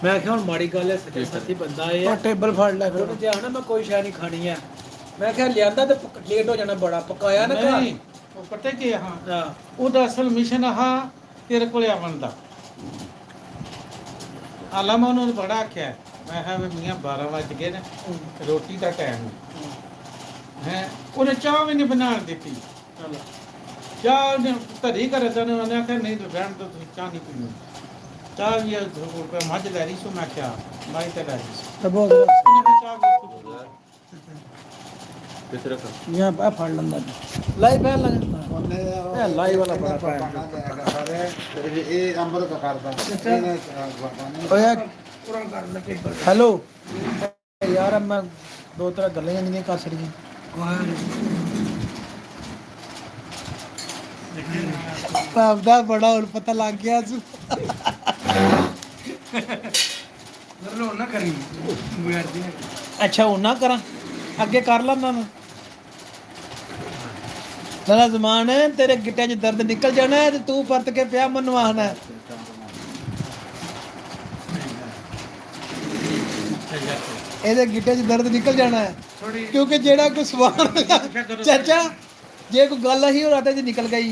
ਮੈਂ ਕਿਹਾ ਹੁਣ ਮਾੜੀ ਗੱਲ ਹੈ, ਸੱਚੇ ਸੱਚੀ ਬੰਦਾ ਇਹ ਉਹ ਆ। ਟੇਬਲ ਫੜ ਲੈ ਫਿਰ ਉਹਨੇ ਕਿਹਾ ਨਾ ਮੈਂ ਕੋਈ ਸ਼ੈ ਨਹੀਂ ਖਾਣੀ ਹੈ। ਮੈਂ ਕਿਹਾ ਲਿਆਂਦਾ ਤੇ ਲੇਟ ਹੋ ਜਾਣਾ ਬੜਾ, ਪਕਾਇਆ ਨਾ ਘਰ। ਨਹੀਂ ਉਹ ਪਤਾ ਕੀ ਆ, ਹਾਂ ਹਾਂ ਉਹਦਾ ਅਸਲ ਮਿਸ਼ਨ ਆ ਤੇਰੇ ਕੋਲੇ ਆਉਣ ਦਾ। ਹਾਲਾਂ ਮੈਂ ਉਹਨੂੰ ਬੜਾ ਆਖਿਆ, ਮੈਂ ਕਿਹਾ ਵੀ ਮੀਆਂ 12 ਵੱਜ ਗਏ ਨੇ, ਰੋਟੀ ਦਾ ਟਾਈਮ ਹੈ। ਉਹਨੇ ਚਾਹ ਵੀ ਨਹੀਂ ਬਣਾਉਣ ਦਿੱਤੀ। ਚਲੋ ਚਾਹ ਉਹਨੇ ਧਰੀ ਕਰ ਦਿੱਤਾ, ਉਹਨੇ ਆਖਿਆ ਨਹੀਂ ਤਾਂ ਰਹਿਣ ਦਿਓ, ਤੁਸੀਂ ਚਾਹ ਨਹੀਂ ਪੀਣੀ। ਚਾਹ ਵੀ ਮੱਝ ਲੈ ਰਹੀ ਸੀ, ਮੈਂ ਕਿਹਾ ਮਾਈ ਤੇ ਲੈ ਰਹੀ ਸੀ। ਤਾਂ ਬਹੁਤ ਉਹਨੇ ਕਿਹਾ ਚਾਹ ਵੀ ਉੱਥੋਂ ਕਿੱਥੇ ਰੱਖਾਂ? ਯਾਂ ਆ ਫੜ ਲੈਂਦਾ ਲਾਈ ਪੈ ਲੱਗ ਇਹ ਲਾਈ ਵਾਲਾ ਬੜਾ ਪੈ ਇਹ ਅੰਬਰ ਦਾ ਕਰਦਾ ਓਏ ਹੈਲੋ ਯਾਰ ਮੈਂ ਦੋ ਤਰ੍ਹਾਂ ਗੱਲਾਂ ਨਹੀਂ ਕਰ ਸਕਦੀ। ਆਪਦਾ ਬੜਾ ਹੁਣ ਪਤਾ ਲੱਗ ਗਿਆ ਸੀ। ਨਾ ਕਰੀ ਅੱਛਾ ਹੁਣ ਨਾ ਕਰਾਂ, ਅੱਗੇ ਕਰ ਲੈਂਦਾ ਮੈਂ। ਸਾਰਾ ਜ਼ਮਾਨ ਤੇਰੇ ਗਿੱਟਿਆਂ 'ਚ ਦਰਦ ਨਿਕਲ ਜਾਣਾ ਹੈ ਤੇ ਤੂੰ ਪਰਤ ਕੇ ਪਿਆ ਮਨਵਾਣਾ ਹੈ। ਇਹਦੇ ਗਿੱਟੇ 'ਚ ਦਰਦ ਨਿਕਲ ਜਾਣਾ ਹੈ, ਕਿਉਂਕਿ ਜਿਹੜਾ ਕੋਈ ਸਵਾਲ ਚਾਚਾ ਜੇ ਕੋਈ ਗੱਲ ਹੀ ਉਹ ਰਾਤੇ 'ਚ ਨਿਕਲ ਗਈ।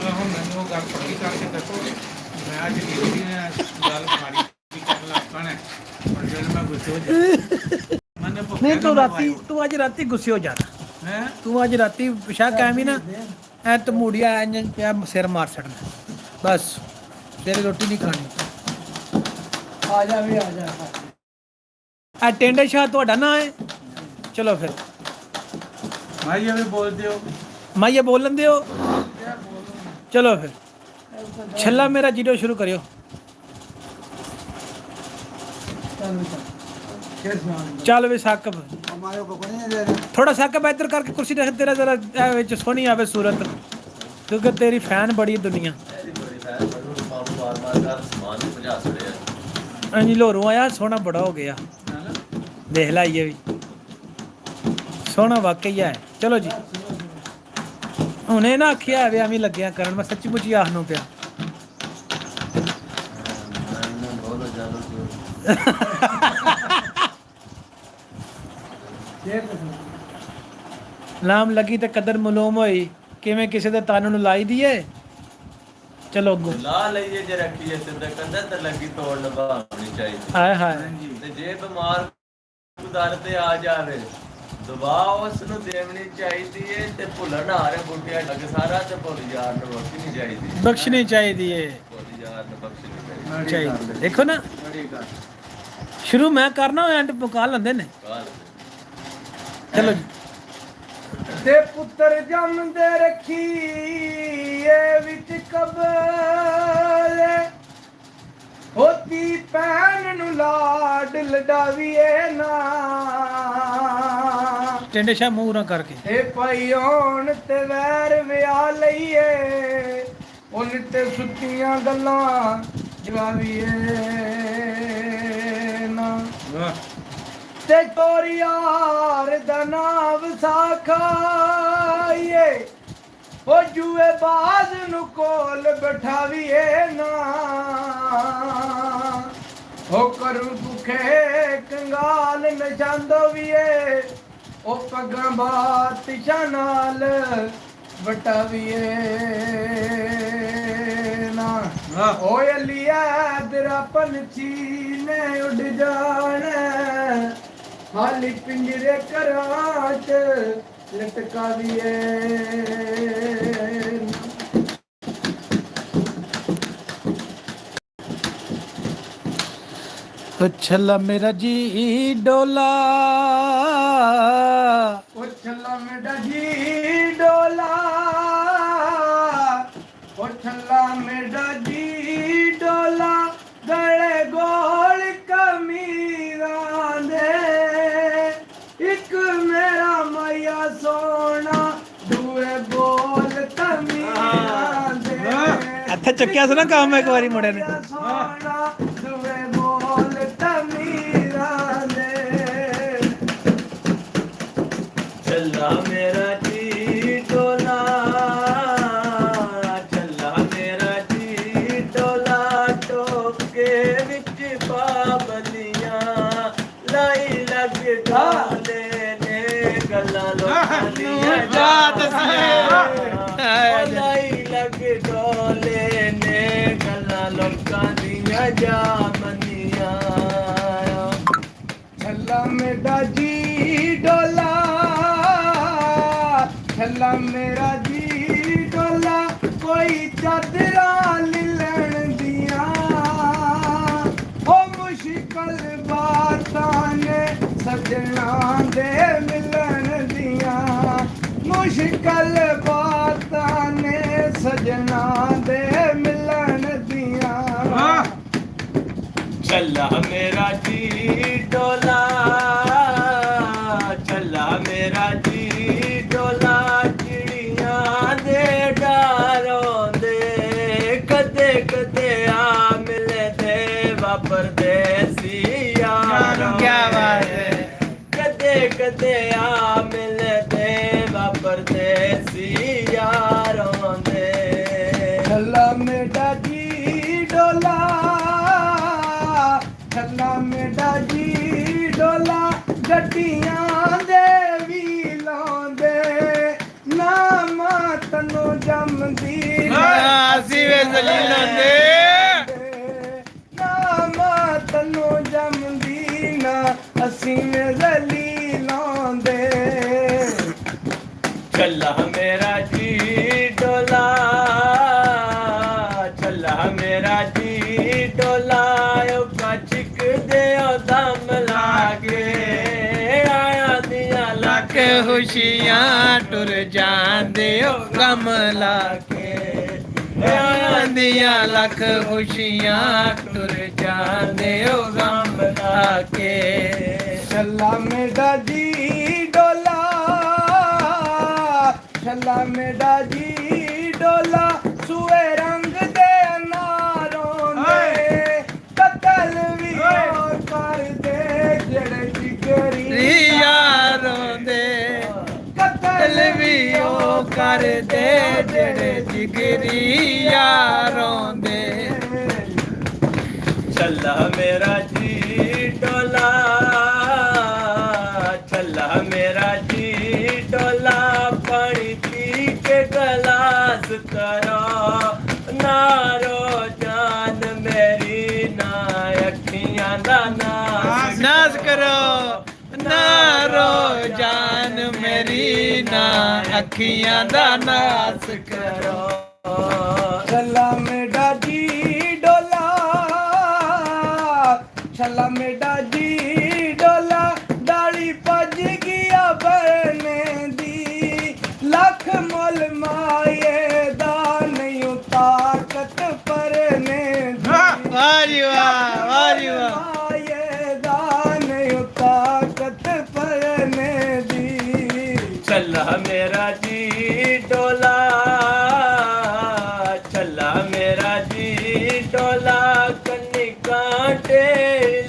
ਹੁਣ ਮੈਨੂੰ ਉਹ ਗੱਲ ਪੱਕੀ ਕਰਕੇ ਦੱਸੋ, ਮੈਂ ਅੱਜ ਕੀਤੀ ਹੈ ਗੱਲ ਮਾਰੀ ਵੀ ਕਰਨ ਲੱਗ ਪੈਣਾ, ਪਰ ਜਦੋਂ ਮੈਂ ਗੁੱਸੇ ਹੋ ਜਾ ਮੈਨੂੰ ਨਹੀਂ ਤੂੰ ਅੱਜ ਰਾਤੀ ਗੁੱਸੇ ਹੋ ਜਾਣਾ ਹੈ। ਤੂੰ ਅੱਜ ਰਾਤੀ ਪਿਛਾ ਕਾਇਮ ਨਾ ਐ ਤਮੂੜੀਆ ਐ ਪਿਆ ਸਿਰ ਮਾਰ ਛੱਡਣਾ ਬਸ, ਤੇਰੀ ਰੋਟੀ ਨਹੀਂ ਖਾਣੀ। ਆ ਜਾ ਵੀ ਆ ਜਾ। ਆ ਟੈਂਡੇ ਸ਼ਾਹ ਤੁਹਾਡਾ ਨਾਂ ਹੈ? ਚਲੋ ਫਿਰ ਭਾਈ ਐਵੇਂ ਬੋਲਦੇ ਹੋ, ਮਾਈਏ ਬੋਲਣ ਦਿਓ। ਚਲੋ ਫਿਰ ਛੱਲਾ ਮੇਰਾ ਜੀਰੋ ਸ਼ੁਰੂ ਕਰਿਓ। ਚੱਲ ਵੇ ਸਾਕਬ हमारे को कोई नहीं दे रहे ਥੋੜਾ ਸਾਕਬ ਇੱਧਰ ਕਰਕੇ ਕੁਰਸੀ ਰੱਖ, ਤੇਰਾ ਜ਼ਰਾ ਇਹ ਵਿੱਚ ਸੋਹਣੀ ਆਵੇ ਸੂਰਤ, ਕਿਉਂਕਿ ਤੇਰੀ ਫੈਨ ਬੜੀ ਦੁਨੀਆ। ਇਹਦੀ ਬੜੀ ਫੈਨ ਮੈਨੂੰ ਪੰਪ ਮਾਰ ਕਰ ਸਮਾਨ ਨੂੰ ਭਜਾ ਛੜਿਆ। ਹਾਂਜੀ ਲੋਰੋਂ ਆਇਆ, ਸੋਹਣਾ ਬੜਾ ਹੋ ਗਿਆ, ਦੇਖ ਲਾਈਏ ਵੀ ਸੋਹਣਾ ਵਾਕਈ ਹੈ। ਚਲੋ ਜੀ ਹੁਣੇ ਨਾ ਆਖਿਆ ਵੀ ਐਵੇਂ ਲੱਗਿਆ ਕਰਨ, ਮੈਂ ਸੱਚੀ ਮੁੱਚੀ ਆਖ ਨੂੰ ਪਿਆ। ਮੈਨੂੰ ਬਹੁਤ ਜ਼ਿਆਦਾ ਲਾਮ ਲੱਗੀ ਤੇ ਕਦਰ ਮਲੂਮ ਹੋਈ, ਕਿਵੇਂ ਕਿਸੇ ਦੇ ਤਨ ਨੂੰ ਲਾਈ ਦੀਏ। ਚਲੋ ਅੱਗੋਂ ਲਾ ਲਈਏ ਜੇ ਰੱਖੀਏ ਸਿੱਧਾ ਕੰਧੇ ਤੇ ਲੱਗੀ ਤੋੜ ਲਗਾਉਣੀ ਚਾਹੀਦੀ। ਹਾਏ ਹਾਏ ਤੇ ਜੇ ਬਿਮਾਰ ਕੁਦਰ ਤੇ ਆ ਜਾਵੇ ਦਵਾ ਉਸ ਨੂੰ ਦੇਣੀ ਚਾਹੀਦੀ ਏ, ਤੇ ਭੁੱਲਣ ਹਾਰੇ ਬੁੱਢਿਆ ਲੱਗ ਸਾਰਾ ਤੇ ਭੁੱਲ ਯਾਰ ਨੂੰ ਰੋਟੀ ਨਹੀਂ ਚਾਹੀਦੀ। ਬਖਸ਼ਣੀ ਚਾਹੀਦੀ ਏ, ਭੁੱਲ ਯਾਰ ਨੂੰ ਬਖਸ਼ਣੀ ਚਾਹੀਦੀ। ਦੇਖੋ ਨਾ ਸ਼ੁਰੂ ਮੈਂ ਕਰਨਾ ਐਂਡ ਮੁਕਾ ਲੈਂਦੇ ਨੇ। ਚਲੋ ਜੀ ਤੇ ਪੁੱਤਰ ਜੰਮਦੇ ਰੱਖੀਏ ਵਿੱਚ ਕਬਲੇ, ਹੋਤੀ ਭੈਣ ਨੂੰ ਲਾਡ ਲਡਾਵੀਏ ਨਾ। ਟਿੰਡੇ ਸ਼ਾ ਮੂੰਹ ਨਾ ਕਰਕੇ ਇਹ ਭਾਈ ਹੋਣ ਤੇ ਵੈਰ ਵਿਆਹ ਲਈਏ, ਉਹਨ ਤੇ ਸੁੱਤੀਆਂ ਗੱਲਾਂ ਜਵਾਵੀਏ ਨਾ। ਤੇ ਤੋਰ ਯਾਰ ਦਾ ਨਾਮ ਸਾਖਾਈਏ, ਹੋ ਜੂਏ ਬਾਜ਼ ਨੂੰ ਕੋਲ ਬਿਠਾਵੀਏ ਨਾ। ਹੋ ਕਰੂ ਭੁਖੇ ਕੰਗਾਲ ਨਚਾਂਦੋ ਵੀਏ, ਉਹ ਪੱਗਾਂ ਬਾਤਸ਼ਾਹ ਨਾਲ ਵਟਾਵੀਏ ਨਾ। ਓਏ ਅਲੀਆ ਤੇਰਾ ਪੰਛੀ ਨੇ ਉੱਡ ਜਾਣਾ, ਹਾਲੀ ਪਿੰਜਰੇ ਘਰਾਂ ਚ ਲਟਕਾਵੀਏ। ਛੱਲਾ ਮੇਰਾ ਜੀ ਡੋਲਾ, ਉਹ ਛੱਲਾ ਮੇਰਾ ਜੀ ਡੋਲਾ, ਉਹ ਛੱਲਾ ਮੇਰਾ ਜੀ ਡੋਲਾ, ਗਲੇ ਗੋਲ ਕਮੀਰਾਂ ਦੇ, ਇੱਕ ਮੇਰਾ ਮਾਇਆ ਸੋਨਾ, ਦੂਏ ਬੋਲ ਕਮੀਰਾਂ ਦੇ। ਇੱਥੇ ਚੱਕਿਆ ਸੀ ਨਾ ਕੰਮ ਇੱਕ ਵਾਰੀ ਮੁੰਡੇ ਨੇ। ਸੋਨਾ ਦੂਏ ਬੋਲ ਕਮੀਰਾਂ ਦੇ। ਚੱਲਾ ਮੇਰਾ ਜੀ ਡੋਲਾ, ਚੱਲਾ ਮੇਰਾ ਜੀ ਡੋਲਾ, ਟੋਕ ਕੇ ਵਿੱਚ ਪਾਬੰਦੀਆਂ ਲਾਈ ਲੱਗ ਢਾਲੇ ਨੇ ਗੱਲਾਂ ਲੋਕਾਂ ਦੀਆਂ ਜਾ ਦਸੀਏ ਉਹ ਲਾਈ ਲੱਗ ਢੋਲੇ ਨੇ ਗੱਲਾਂ ਲੋਕਾਂ ਦੀਆਂ ਜਾ ਮੰਨੀਆਂ ਛੱਲਾ ਮੇਰਾ ਜੀ ਡੋਲਾ ਛੱਲਾ ਮੇਰਾ ਜੀ ਡੋਲਾ ਕੋਈ ਚਾਦਰਾਂ ਲਿਲਣ ਦੀਆਂ ਉਹ ਮੁਸ਼ਕਲ ਬਾਤਾਂ ਨੇ ਸਜਣਾ ਦੇ ਮਿਲਣ ਦੀਆਂ ਮੁਸ਼ਕਲ ਬਾਤਾਂ ਨੇ ਸਜਣਾ ਦੇ ਮਿਲਣ ਦੀਆਂ ਚੱਲਾ ਮੇਰਾ ਜੀ ਡੋਲਾ ਚੱਲਾ ਮੇਰਾ ਜੀ ਡੋਲਾ ਚਿੜੀਆਂ ਦੇ ਡਾਰੋਂ ਦੇ ਕਦੇ ਕਦੇ ਆ ਮਿਲਦੇ ਵਾਪਰਦੇ ਸੀ ਯਾਰੋਂ क्या बात है ਕਦੇ ਕਦੇ ਆ ਮਿਲਦੇ ਵਾਪਰਦੇ ਸੀ ਯਾਰੋਂ ਦੇ ਛੱਲਾ ਮੇਰਾ ਜੀ ਡੋਲਾ ਛੱਲਾ ਮੇਰਾ ਜੀ ਡੋਲਾ ਗੱਡੀਆਂ ਦੇ ਵੀ ਲਾਉਂਦੇ ਨਾ ਮਾਂ ਤੈਨੂੰ ਜੰਮਦੀ ਅਸੀਂ ਵੇ ਜ਼ਲੀਲਾਂ ਦੇ ਨਾ ਮਾਂ ਤੈਨੂੰ ਜੰਮਦੀ ਨਾ ਅਸੀਂ ਜ਼ਲੀਲਾਂ ਦੇ ਚੱਲਾ ਮੇਰਾ ਜੀ ਡੋਲਾ ਚੱਲਾ ਮੇਰਾ ਜੀ ਡੋਲਾ ਉਹ ਕਾਚਿਕ ਦੇ ਉਹ ਦਮ ਲਾ ਕੇ ਆਇਆ ਦੀਆਂ ਲੱਖ ਖੁਸ਼ੀਆਂ ਟੁਰ ਜਾਂਦੇ ਓ ਗਮ ਲਾ ਕੇ ਆਇਆਂ ਦੀਆਂ ਲੱਖ ਖੁਸ਼ੀਆਂ ਟੁਰ ਜਾਂਦੇ ਓ ਗਮ ਲਾ ਕੇ ਛੱਲਾ ਮੇਰਾ ਜੀ ਡੋਲਾ ਛੱਲਾ ਮੇਰਾ ਜੀ ਡੋਲਾ ਸੂਏ ਰੰਗ ਦੇ ਅਨਾਰੋਂ ਦੇ ਕਤਲ ਵੀ ਉਹ ਕਰਦੇ ਜਿਹੜੇ ਜਿਗਰੀ ਯਾਰੋਂ ਦੇ ਕਤਲ ਵੀ ਉਹ ਕਰਦੇ ਜਿਹੜੇ ਜਿਗਰੀ ਯਾਰੋਂ ਦੇ ਚੱਲਾ ਮੇਰਾ ਜੀ ਡੋਲਾ ਚੱਲਾ ਮੇਰਾ ਜੀ ਡੋਲਾ ਪਾਣੀ ਪੀ ਕੇ ਗਲਾਸ ਕਰੋ ਨਾਰੋ ਜਾਨ ਮੇਰੀ ਨਾ ਅੱਖੀਆਂ ਦਾ ਨਾਸ ਨਾਜ਼ ਕਰੋ ਨਾ ਰੋ ਜਾਨ ਮੇਰੀ ਨਾ ਅੱਖੀਆਂ ਦਾ ਨਾਸ ਕਰੋ ਛੱਲਾ ਮੇਰਾ ਜੀ ਡੋਲਾ ਛੱਲਾ ਮੇਰਾ ਜੀ ਡੋਲਾ ਡਾਲੀ ਭੱਜ ਗਿਆ ਬਰਨੇ ਦੀ ਲੱਖ ਮੁੱਲ ਮਾਏ ਦਾ ਨਹੀਂ ਤਾਕਤ ਪਰਨੇ ਦੀ ਵਾਹ ਜੀ ਵਾਹ ਵਾਹ ਜੀ ਵਾਹ ਮਾਏ ਦਾ ਨਹੀਂ ਤਾਕਤ ਪਰਨੇ ਦੀ ਚੱਲਾ ਮੇਰਾ ਜੀ ਡੋਲਾ ਚੱਲਾ ਮੇਰਾ ਜੀ ਡੋਲਾ ਕੰਨੀ ਕਾਂਟੇ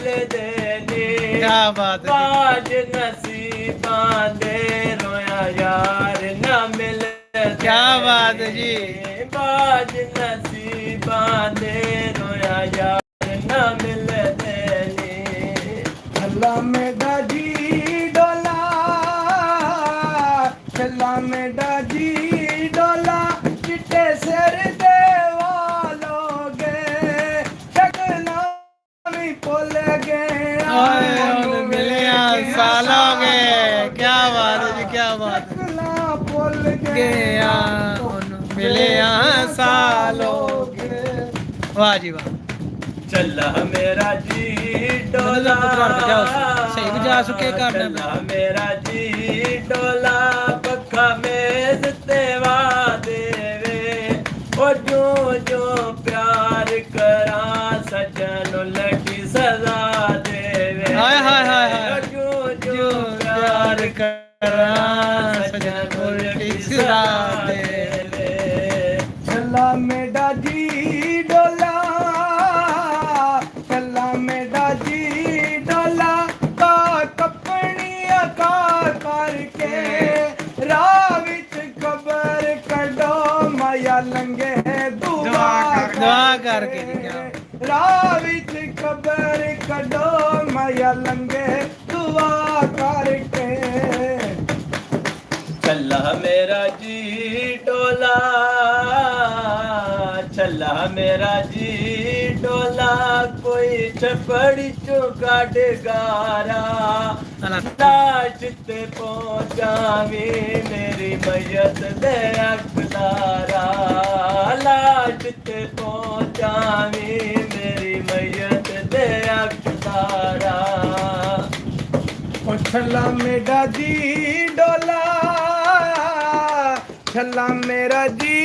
ਹਿਲਦੇ ਨੇ ਕਿਆ ਬਾਤ ਹੈ ਬਾਜ ਨਸੀਬਾਂ ਦੇ ਰੋਇਆ ਯਾਰ ਨਾ ਮਿਲਦੇ ਕਿਆ ਬਾਤ ਹੈ ਜੀ ਬਾਜ ਨਸੀਬਾਂ ਦੇ ਰੋਇਆ ਯਾਰ ਨਾ ਮਿਲਦੇ ਨੇ ਛੱਲਾ ਮੇਰਾ ਜੀ ਡੋਲਾ ਛੱਲਾ ਮੇਰਾ ਜੀ ਡੋਲਾ ਚਿੱਟੇ ਸਿਰ ਦੇ ਵਾਲੋਗੇ ਸ਼ਕਲਾਂ ਵੀ ਭੁੱਲ ਗਏ ਓਏ ਹੁਣ ਮਿਲਿਆ ਸਾਲ ਹੋ ਗਏ ਕਿਆ ਬਾਤ ਹੈ ਜੀ ਕਿਆ ਬਾਤ ਹੈ ਸ਼ਕਲਾਂ ਭੁੱਲ ਗਿਆ ਹੁਣ ਮਿਲਿਆ ਸਾਲ ਹੋ ਗਏ ਵਾਹ ਜੀ ਵਾਹ ਚੱਲਾ ਮੇਰਾ ਜੀ ਡੋਲਾ ਸਹੀ ਬਜਾ ਸੁੱਕੇ ਕਰਨਾ ਚੱਲਾ ਮੇਰਾ ਜੀ ਡੋਲਾ ਪੱਖਾ ਮੇਜ਼ ਤੇ ਵਾ ਦੇਵੇ ਉਹ ਜੋ ਜੋ ਪਿਆਰ ਕਰਾਂ ਸਜਣ ਨੂੰ ਲੱਗੀ ਸਜ਼ਾ ਦੇਵੇ ਹਾਏ ਹਾਏ ਹਾਏ ਹਾਏ। ਜੋ ਜੋ ਪਿਆਰ ਕਰਾਂ ਸਜਣ ਨੂੰ ਲੱਗੀ ਸਜ਼ਾ ਦੇਵੇ ਛੱਲਾ ਮੇਰਾ ਜੀ ਡੋਲਾ ਛੱਲਾ ਮੇਰਾ ਜੀ ਡੋਲਾ ਕਾ ਕੱਪਣੀਆਂ ਕਾ ਕਰਕੇ ਰਾਹ ਵਿੱਚ ਕਬਰ ਕੱਢੋ ਮਾਇਆ ਲੰਗੇ ਦੁਆ ਦੁਆ ਕਰਕੇ ਜੀ, ਕਿਆ ਰਾਹ ਵਿੱਚ या लंगे दुआ करके छल्ला मेरा जी डोला, छल्ला मेरा जी डोला, कोई छपड़ी चौका डगारा, लाश ते पहुंचावी मेरी मैयत दे अकदारा, लाश ते पहुंचावी मेरी मैयत दे अकदारा। ओ छल्ला मेरा जी डोला, छल्ला मेरा जी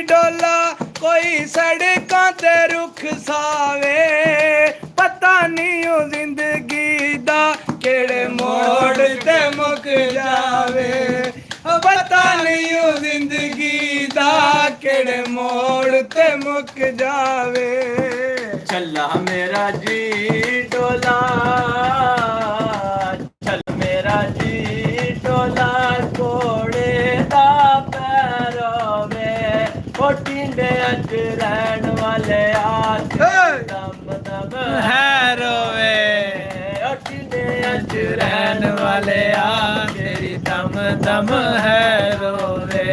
डोला, कोई सड़कां ते रुख सावे, पता नहीं ओ जिंदगी दा केड़े मोड़ ते मुक जावे, पता नहीं ओ जिंदगी दा केड़े मोड़ ते मुक जावे। छल्ला मेरा जी डोला, छल्ला मेरा जी डोला, घोड़े दा पैरोवे, ओ टिंडे अच रहन वाले आज दम दम है रोवे, ओ टिंडे अच रहन वाले आज तेरी दम दम है रोवे।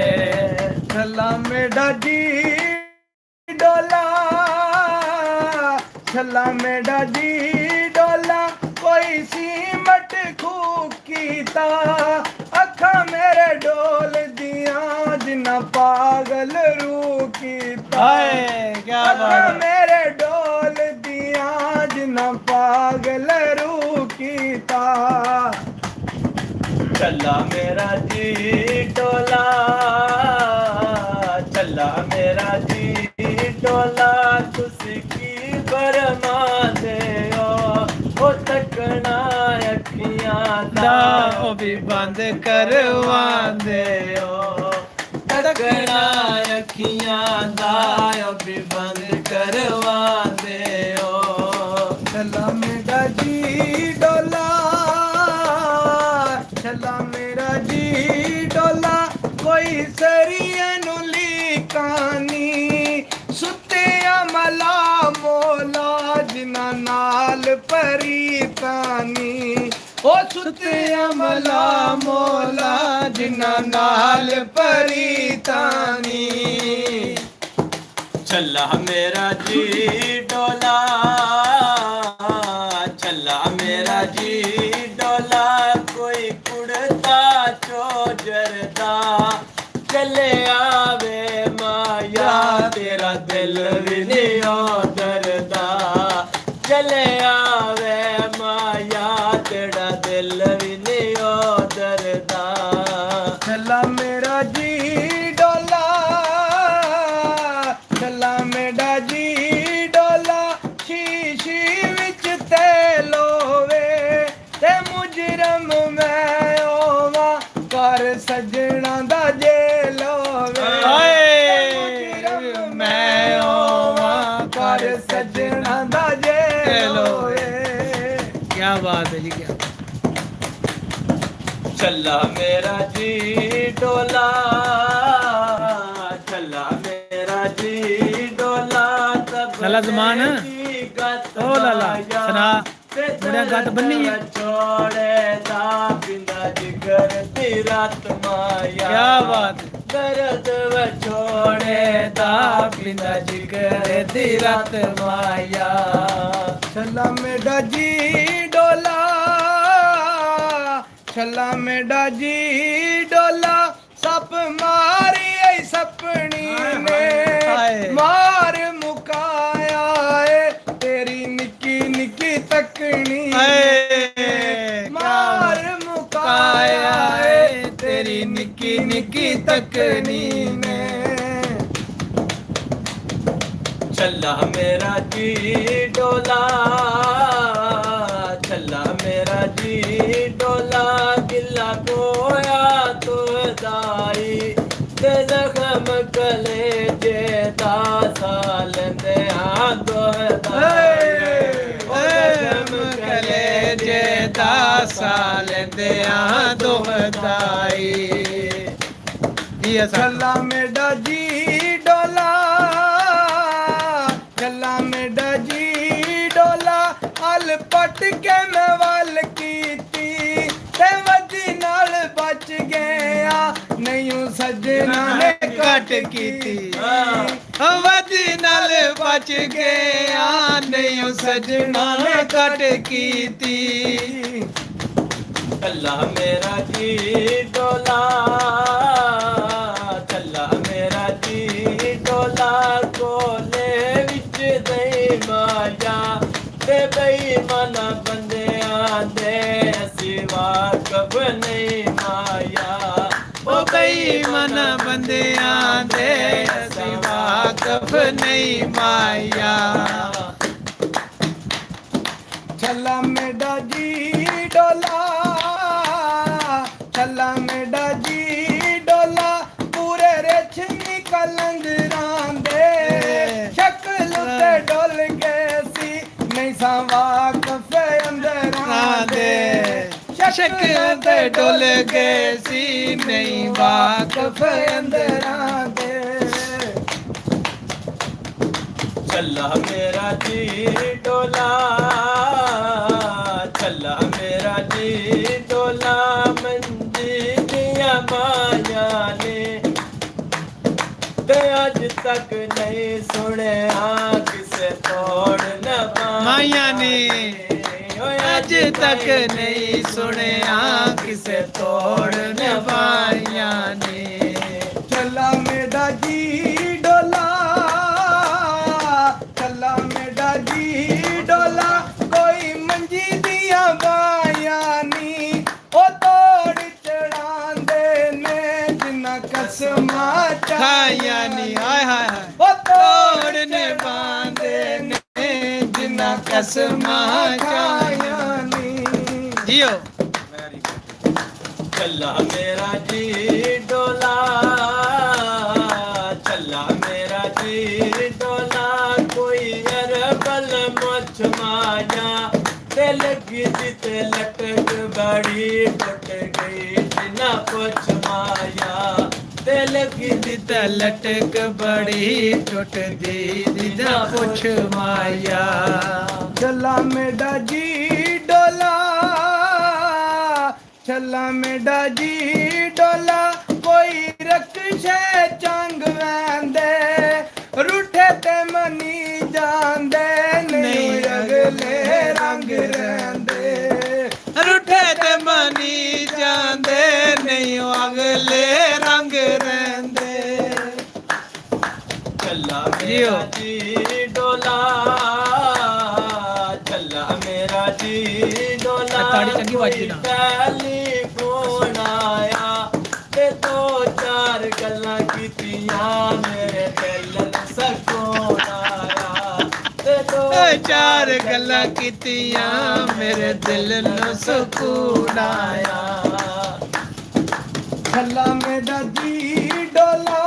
छल्ला मेरा जी डोला, छल्ला मेरा जी डोला, कोई सीमट खूकीता, अखा मेरे डोल दिया जिन्ना पागल रू कीता, क्या अखा मेरे डोल दिया जिन्ना पागल रू कीता। छल्ला मेरा जी डोला, छल्ला मेरा जी डोला, तुसकी बरमा दे ओ तकना अखियां दा ओ भी बंद करवा दे ओ, तकना अखियां दा ओ भी बंद करवा दे ओ। छल्ला मेरा जी डोला, छल्ला मेरा जी डोला, कोई सरिया नु लीकानी, सुत्तिया मला मोला जिना नाल परीतानी, ओ सुत्तिया मला मोला जिना नाल परीतानी। छल्ला मेरा जी डोला, छल्ला मेरा जी डोला, कोई कुड़ता चोजरदा, चले आवे माया तेरा दिल भी नहीं डरदा, चले आवे माया तेरा दिल भी नहीं डरदा। छल्ला मेरा जी डोला, छल्ला मेरा जी डोला, शीशी विच तेल होवे ते मुजरम मैं होवा, कर सजना दा जेल होवे, मुजरम मैं होवा, कर सजना दा जेल होवे। क्या बात है जी, क्या छल्ला मेरा जी डोला, छल्ला मेरा जी डोला, तब लाला ज़मान, ओ लाला सुना मेरा गत बन्नी है। छोड़े दा बिंदा जिगर दी रात माया, क्या बात है। दर्द व छोड़े दा बिंदा जिगर दी रात माया। छल्ला मेरा जी डोला, छल्ला मेरा जी डोला, सप मारी आई सपनी ने मार मुकाया है, तेरी निकी निकी तकनी मार मुकाया है, तेरी निकी निकी तकनी ने। छल्ला मेरा जी डोला, छल्ला मेरा जी डोला, गिला कोया तो दाई ते जख्म कले जे दा साल ने दो जख्म कले जे दा साल दे दो दाई। छल्ला मेरा जी डोला, छल्ला मेरा जी डोला, अल ਪੱਟ ਕੇ ਮੈਂ ਵੱਲ ਕੀਤੀ ਤੇ ਵੱਜੀ ਨਾਲ ਬਚ ਗਿਆ ਨਹੀਂ ਸੱਜਣਾ ਨੇ ਕੱਟ ਕੀਤੀ ਵਦੀ ਨਾਲ ਬਚ ਗਿਆ ਨਹੀਂ ਸਜਣਾ ਨੇ ਕੱਟ ਕੀਤੀ ਚੱਲਾ ਮੇਰਾ ਜੀ ਡੋਲਾ ਚੱਲਾ ਮੇਰਾ ਜੀ ਡੋਲਾ ਕੋਲੇ ਵਿੱਚ ਦੇ ਮਾਇਆ ਤੇ ਬੇਈਮਾਨ ਬੰਦਿਆਂ ਦੇ ਅਸੀਂ ਵਾਕਫ ਨਹੀਂ ਮਾਇਆ ਉਹ ਬੇਈਮਾਨ ਬੰਦਿਆਂ ਦੇ ਅਸੀਂ ਵਾਕਫ ਨਹੀਂ ਮਾਇਆ ਛੱਲਾ ਮੇਰਾ ਜੀ ਡੋਲਾ ਛੱਲਾ ਮੇਰਾ ਜੀ ਡੋਲਾ ਪੂਰੇ ਰੇਸ਼ਮੀ ਕਲੰਦਰਾਂ ਦੇ ਸ਼ਕਲ ਤੇ ਡੋਲ ਗਏ ਸੀ ਨਹੀਂ ਸਾਵਾ ਕਫੇ ਅੰਦਰਾਂ ਦੇ ਸ਼ਕਲ ਤੇ ਡੁੱਲ ਗਏ ਸੀ ਨਹੀਂ ਵਾਕਫ ਅੰਦਰਾਂ ਦੇ ਚੱਲਾ ਮੇਰਾ ਜੀ ਡੋਲਾ ਚੱਲਾ ਮੇਰਾ ਜੀ ਡੋਲਾ ਮੰਜੀ ਦੀਆਂ ਮਾਇਆ ਨੇ ਤੇ ਅੱਜ ਤੱਕ ਨਹੀਂ ਸੁਣਿਆ ਕਿਸੇ ਤੋੜ ਨਾ ਮਾਇਆ ਨੇ ਅੱਜ ਤੱਕ ਨਹੀਂ ਸੁਣਿਆ ਕਿਸੇ ਤੋੜ ਨਿਭਾਈਆਂ ਨੇ ਚੱਲਾ ਮੇਰਾ ਜੀ ਡੋਲਾ ਚੱਲਾ ਮੇਰਾ ਜੀ ਡੋਲਾ ਕੋਈ ਮੰਜੀ ਦੀਆਂ ਬਾਹਾਂ ਨੀ ਉਹ ਤੋੜ ਚੜਾਉਂਦੇ ਨੇ ਜਿੰਨਾ ਕਸਮਾਂ ਖਾਇਆ ਨੀ ਹਾਏ ਹਾਏ ਹਾਏ ਉਹ ਤੋੜ ਨਿਭਾਉਂਦੇ ਨੇ ਜਿਨ੍ਹਾਂ ਕਸਮਾਂ ਖਾਇਆ ਨੀ ਜੀਓ ਚੱਲਾ ਮੇਰਾ ਜੀ ਡੋਲਾ ਚੱਲਾ ਮੇਰਾ ਜੀ ਡੋਲਾ ਕੋਈ ਅਰਬਲ ਮੁੱਛ ਮਾਇਆ ਤੇ ਲੱਗੀ ਜਿੱਤੇ ਲਟਕ ਬੜੀ ਟੁੱਟ ਗਈ ਜਿਨਾ ਪੁੱਛ ਮਾਇਆ ਤੇ ਲੱਗੀ ਜਿੱਤੇ ਲਟਕ ਬੜੀ ਟੁੱਟਦੀ ਜਿੱਦਾਂ ਪੁੱਛ ਮਾਇਆ ਚੱਲਾ ਮੇਰਾ ਜੀ ਡੋਲਾ ਚੱਲਾ ਮੇਰਾ ਜੀ ਡੋਲਾ ਕੋਈ ਰਕਸ਼ੇ ਚੰਗ ਵੈਂਦੇ ਰੁੱਠੇ ਤੇ ਮਨੀ ਜਾਂਦੇ ਨਹੀਂ ਅਗਲੇ ਰੰਗ ਰਹਿੰਦੇ ਰੁੱਠੇ ਤੇ ਮਨੀ ਜਾਂਦੇ ਨਹੀਂ ਉਹ ਅਗਲੇ ਰੰਗ ਰਹਿੰਦੇ ਚੱਲਾ ਮੇਰਾ ਜੀ ਡੋਲਾ ਚੱਲਾ ਮੇਰਾ ਜੀ ਡੋਲਾ ਤਾੜੀ ਚੰਗੀ ਵੱਜਦੀ ਨਾ। ਟੈਲੀਫੋਨ ਆਇਆ ਤੇ ਦੋ ਚਾਰ ਗੱਲਾਂ ਕੀਤੀਆਂ ਮੇਰੇ ਦਿਲ ਨੂੰ ਸਕੂਨ ਆਇਆ ਤੇ ਦੋ ਚਾਰ ਗੱਲਾਂ ਕੀਤੀਆਂ ਮੇਰੇ ਦਿਲ ਨੂੰ ਸਕੂਨ ਆਇਆ ਛੱਲਾ ਮੇਰਾ ਜੀ ਡੋਲਾ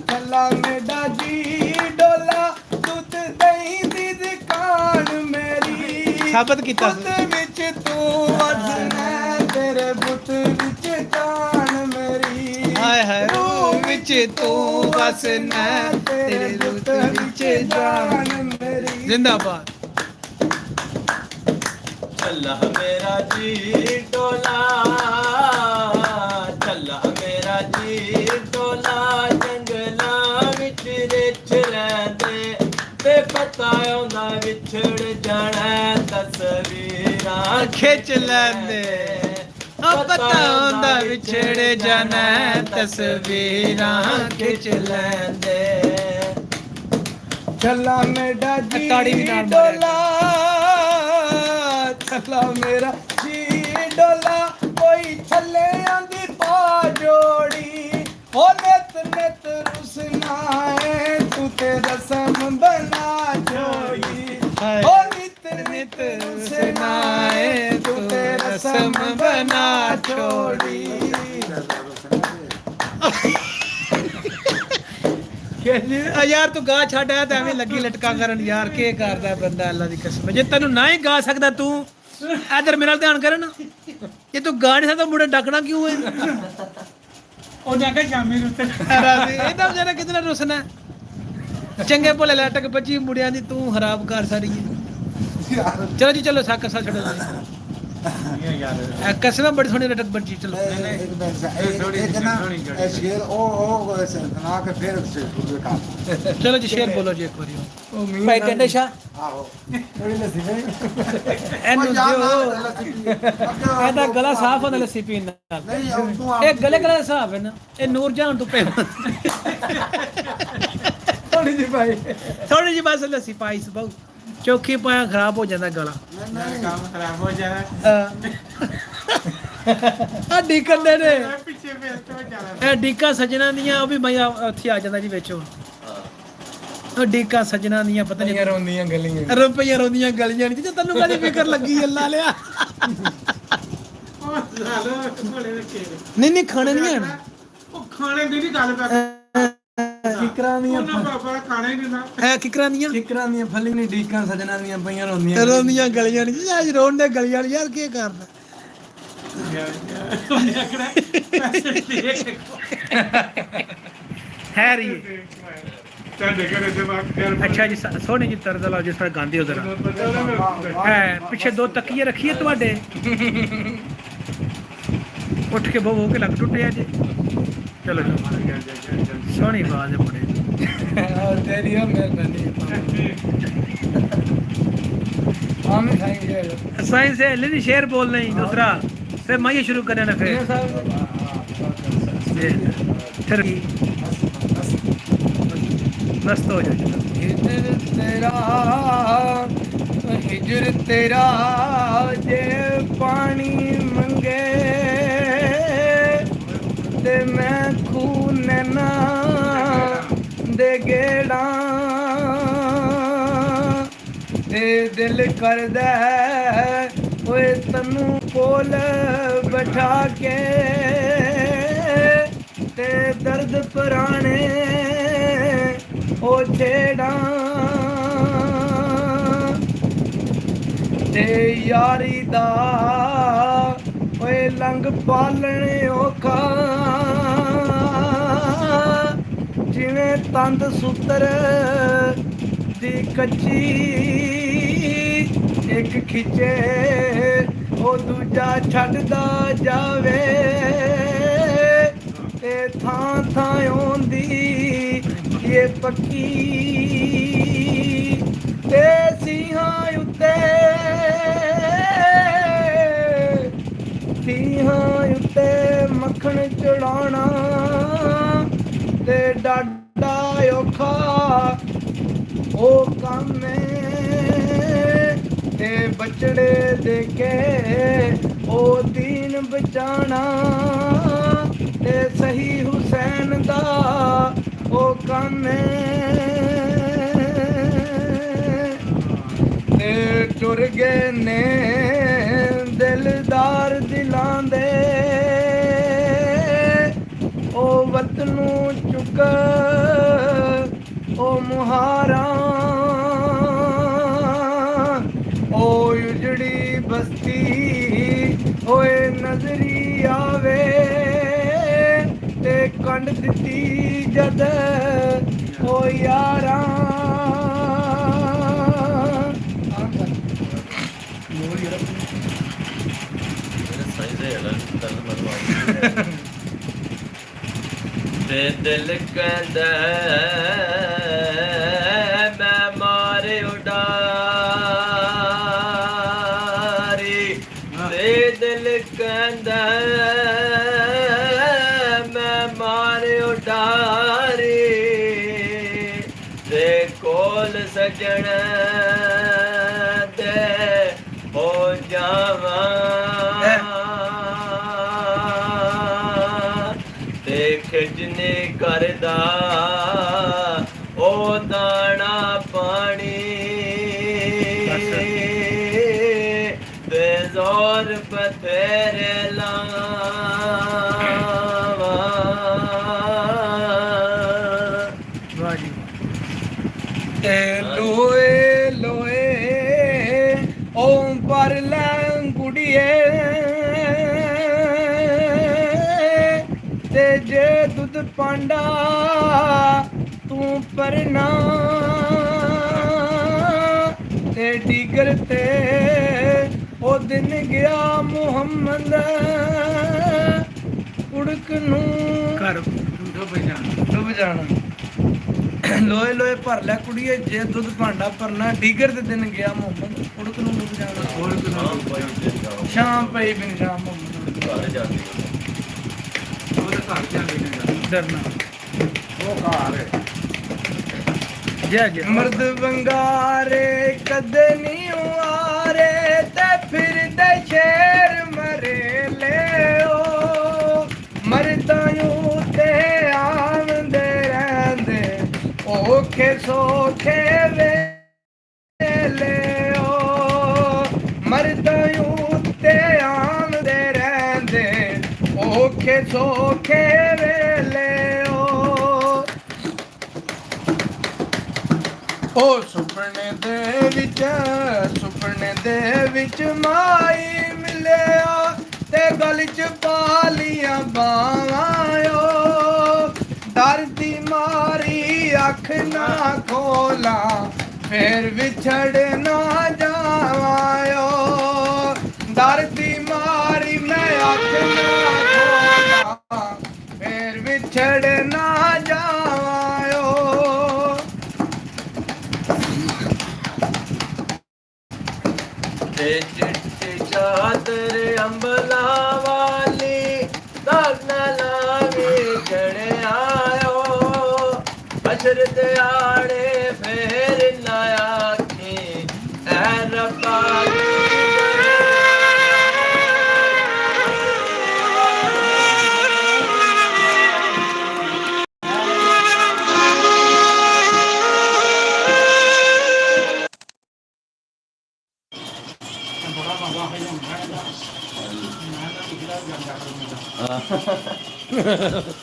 ਛੱਲਾ ਮੇਰਾ ਜੀ ਡੋਲਾ ਦੁੱਧ ਦਹੀਂ ਦੀ ਦੁਕਾਨ ਮੇਰੀ ਸਾਬਤ ਕੀਤਾ ਸੀ। ਬੁੱਤ ਵਿੱਚ ਤੂੰ ਵਸਣਾ ਤੇਰੇ ਬੁੱਤ ਵਿੱਚ ਜਾਨ ਮੇਰੀ ਹਾਏ ਹਾਏ ਰੂਹ ਵਿੱਚ ਤੂੰ ਵਸਣਾ ਤੇਰੇ ਰੂਹ ਵਿੱਚ ਜਾਨ ਮੇਰੀ ਜ਼ਿੰਦਾਬਾਦ ਚੱਲਾ ਮੇਰਾ ਜੀ ਡੋਲਾ ਚੱਲਾ ਮੇਰਾ ਜੀ ਡੋਲਾ ਜੰਗਲਾਂ ਵਿੱਚ ਰਿਛ ਲੈਂਦੇ ਤੇ ਪਤਾ ਆਉਂਦਾ ਵਿਛੜ ਜਾਣਾ ਤਸਵੀਰਾਂ ਖਿੱਚ ਲੈਂਦੇ ਪਤਾ ਹੁੰਦਾ ਵਿਛੜ ਜਾਣਾ ਤਸਵੀਰਾਂ ਖਿੱਚ ਲੈਂਦੇ ਛੱਲਾ ਮੇਰਾ ਜੀ ਤਾੜੀ ਵੀ ਨਾਲ ਮਾਰਿਆ ਡੋਲਾ ਛੱਲਾ ਮੇਰਾ ਜੀ ਡੋਲਾ ਕੋਈ ਛੱਲਿਆਂ ਦੀ ਪਾ ਜੋੜੀ ਹੋ ਨਿਤ ਨਿਤ ਰੁਸਨਾ ਏ ਤੂੰ ਤੇ ਰਸਮ ਬਣਾ ਛੋੜੀ ਹਾਏ। ਹੋ ਨਿਤ ਨਿਤ ਰੁਸਨਾ ਏ ਤੂੰ ਤੇ ਰਸਮ ਬਣਾ ਛੋੜੀ ਕਹਿੰਦੀ ਆ ਯਾਰ ਤੂੰ ਗਾ ਛੱਡ ਆ ਤਾਂ ਐਵੇਂ ਲੱਗੀ ਲਟਕਾ ਕਰਨ ਯਾਰ ਕੀ ਕਰਦਾ ਬੰਦਾ ਅੱਲਾ ਦੀ ਕਸਮ ਜੇ ਤੈਨੂੰ ਨਾ ਹੀ ਗਾ ਸਕਦਾ ਤੂੰ ਇਧਰ ਮੇਰੇ ਨਾਲ ਧਿਆਨ ਕਰਨ ਜੇ ਤੂੰ ਗਾ ਨਹੀਂ ਸਕਦਾ ਮੁੰਡੇ ਡੱਕਣਾ ਕਿਉਂ ਹੈ ਉਹ ਜਾ ਕੇ ਸ਼ਾਮੀ ਨੂੰ ਉੱਤੇ ਇਹਦਾ ਵਿਚਾਰਾ ਕਿਤਨਾ ਰੁਸਨਾ ਚੰਗੇ ਭਲੇ ਲਟਕ ਬੱਜੀ ਮੁੰਡਿਆਂ ਦੀ ਤੂੰ ਖਰਾਬ ਕਰ ਸਾਰੀ ਹੈ ਚਲੋ ਜੀ ਚਲੋ ਸਾਕਾ ਸਾ ਛੱਡੋ ਜੀ ਇਹ ਯਾਰ ਕਸਮ ਬੜੀ ਸੋਹਣੀ ਰਟਕ ਬੱਜੀ ਚਲੋ ਇੱਕ ਨਾ ਇਹ ਸ਼ੇਰ ਉਹ ਸੁਣਾ ਕੇ ਫਿਰ ਸ਼ੁਰੂ ਕਰ ਚਲੋ ਜੀ ਸ਼ੇਰ ਬੋਲੋ ਜੀ ਇੱਕ ਵਾਰੀ ਉਹ ਮੀਂਹ ਭਾਈ ਟੰਡੇ ਸ਼ਾਹ ਆਹੋ ਥੋੜੀ ਲੱਸੀ ਵੇ ਇਹਨੂੰ ਦਿਓ ਇਹਦਾ ਗਲਾ ਸਾਫ਼ ਹੁੰਦਾ ਲੱਸੀ ਪੀਣ ਨਾਲ ਨਹੀਂ ਤੂੰ ਇਹ ਗਲੇ ਗਲਾ ਸਾਫ਼ ਹੈ ਨਾ ਇਹ ਨੂਰ ਜਾਨ ਤੋਂ ਪਹਿਲਾਂ ਥੋੜੀ ਜਿਹੀ ਭਾਈ ਥੋੜੀ ਜਿਹੀ ਬਸ ਲੱਸੀ ਪਾਈ ਸੀ ਬਹੁ ਚੌਕੀ ਪਾਇਆ ਖਰਾਬ ਹੋ ਜਾਂਦਾ ਗਲਾ ਕੰਮ ਖਰਾਬ ਹੋ ਜਾਣਾ ਆ ਡੀਕਨ ਦੇ ਨੇ ਪਿੱਛੇ ਵੇਸਟ ਹੋ ਜਾਣਾ ਇਹ ਡੀਕਾ ਸਜਣਾ ਦੀਆਂ ਉਹ ਵੀ ਮੈਂ ਉੱਥੇ ਆ ਜਾਂਦਾ ਜੀ ਵਿੱਚ ਹੁਣ ਉਹ ਡੀਕਾ ਸਜਣਾ ਦੀਆਂ ਪਤਾ ਨਹੀਂ ਯਾਰ ਹੁੰਦੀਆਂ ਗਲੀਆਂ ਰੁਪਈਆ ਰੋਂਦੀਆਂ ਗਲੀਆਂ ਨਹੀਂ ਜੇ ਤੈਨੂੰ ਕਾਹਦੀ ਫਿਕਰ ਲੱਗੀ ਅੱਲਾ ਲਿਆ ਉਹ ਸਾਲੋ ਕੋਲੇ ਰੱਖੇ ਨਹੀਂ ਖਾਣੇ ਨਹੀਂ ਆਣ ਉਹ ਖਾਣੇ ਦੀ ਨਹੀਂ ਗੱਲ ਕਰ ਕਿਕਰਾਂ ਦੀਆਂ ਉਹਨਾਂ ਬਾਬਾ ਖਾਣੇ ਨਹੀਂ ਨਾ ਇਹ ਕਿਕਰਾਂ ਦੀਆਂ ਕਿਕਰਾਂ ਦੀਆਂ ਫਲੀ ਨਹੀਂ ਡੀਕਾਂ ਸਜਣਾ ਦੀਆਂ ਪਈਆਂ ਰੋਂਦੀਆਂ ਰੋਂਦੀਆਂ ਗਲੀਆਂ ਨਹੀਂ ਅੱਜ ਰੋਣ ਦੇ ਗਲੀਆਂ ਨੀ, ਯਾਰ ਕੀ ਕਰਦਾ ਹੈਰੀ ਤੁਹਾਡੇ ਘਰੇ ਤੇ ਬਾਕੀ ਅੱਛਾ ਜੀ ਸੋਹਣੀ ਜੀ ਤਰਜ਼ ਲਾਓ ਜਿਸ ਤਰ੍ਹਾਂ ਗਾਂਦੇ ਹੋ ਜ਼ਰਾ ਹੈ ਪਿੱਛੇ ਦੋ ਤਕੀਏ ਰੱਖੀਏ ਤੁਹਾਡੇ ਉੱਠ ਕੇ ਬੋ ਕੇ ਲੱਗ ਟੁੱਟਿਆ ਜੀ ਚਲੋ ਜੀ ਸੋਹਣੀ ਆਵਾਜ਼ ਹੈ ਬੜੇ ਔਰ ਤੇਰੀ ਹੋ ਮਿਹਰਬਾਨੀ ਆਮ ਖਾएंगे साइंस है लेनी शेर बोल नहीं दूसरा फिर मैं ये शुरू करने ना फिर फिर मस्त हो जाए हिजर तेरा जे पानी मंगे ते मैं खून ना दे गेड़ा ते दिल करदा ओए तन्नू कोल बैठा के ते दर्द पुराने ओ छेड़ा ते यारी दा ओए लंग पालने औखा जिवें तंद सुतर दी कच्ची एक खिचे ओ दूजा छड्डदा जावे ते थां थां औंदी ये पक्की ते सीहां उत्ते मक्खन चढ़ाना ते डाडा औखा ओ काम ते बचड़े देके ओ दीन बचाना ते सही हुसैन दा ओ काम ते टुर गए ने दिलदार दिलां दे ओ वतनू चुक ओ मुहारा ओ उजड़ी बस्ती ओए नजरी आवे ते कंड दिती जद ओ यारा ते दिल कहंदा मैं मारे उडारी ते दिल कहंदा मैं मारे उडारी ते कोल सजण दे हो जावा खिजने करदा ओ दाना पानी ते जोर बतेरे लावा ते लोए लोए ओम पर लंगुड़िए ते जे दुध पांडा तू परना ਤੇ ਡੀਗਰ ਤੇ ਉਹ ਦਿਨ ਗਿਆ ਮੁਹੰਮਦ ਉੜਕ ਨੂੰ ਘਰ ਡੁੱਬ ਜਾਣਾ ਲੋਏ ਲੋਏ ਭਰ ਲੈ ਕੁੜੀਏ ਜੇ ਦੁੱਧ ਭਾਂਡਾ ਭਰਨਾ ਡੀਗਰ ਦੇ ਦਿਨ ਗਿਆ ਮੁਹੰਮਦ ਉੜਕ ਨੂੰ ਡੁੱਬ ਜਾਣਾ ਹਾਂ ਭਾਈ ਤੇ ਜਾਓ ਸ਼ਾਮ ਪਈ ਬਿਨ ਸ਼ਾਮ ਮੁਹੰਮਦ ਘਰ ਜਾਂਦੀ ਡਰਨਾ ਉਹ ਘਰ ਹੈ ਜੈ ਜੈ ਮਰਦ ਵੰਗਾਰੇ ਕਦੇ ਨਹੀਂ ਆਰੇ ਤੇ ਫਿਰਦੇ ਸ਼ੇਰ ਮਰੇ ਲਿਓ ਮਰਦਾਂ ਉਤੇ ਆਉਂਦੇ ਰਹਿੰਦੇ ਔਖੇ ਸੌਖੇ ਵੇਲੇ ਓ ਮਰਦਾਂ ਉਤੇ ਆਉਂਦੇ ਰਹਿੰਦੇ ਔਖੇ ਸੌਖੇ ਵੇਲੇ ਓ ਉਹ ਸੁਪਨੇ ਦੇ ਵਿੱਚ ਮਾਈ ਮਿਲਿਆ ਤੇ ਗਲ ਚ ਪਾਲੀਆਂ ਬਾਵਾਂ ਓ ਡਰਦੀ ਮਾਰੀ ਅੱਖ ਨਾ ਖੋਲਾਂ ਫੇਰ ਵਿਛੜ ਨਾ ਜਾਵਾਂ ਓ ਡਰਦੀ ਮਾਰੀ ਮੈਂ ਅੱਖ ਨਾ ਖੋਲਾਂ ਫੇਰ ਵਿਛੜ ਨਾ ਜਾਵਾਂ ਓ ਤੇ ਚਿੱਟੀ ਚਾਦਰ ਅੰਬਲਾ ਵਾਲੀ ਦਾਗ ਨਾ ਲਾਵੇ ਚੜਿਆਓ ਅਸ਼ਰ ਤੇ ਆੜੇ ਫੇਰ ਨਾ ਆਖੀ ਐ ਰੱਬਾ ਬੜਾ ਬਾਬਾ ਹੈ ਮੈਂ ਤਾਂ ਪਿਛਲਾ ਜਾਂਦਾ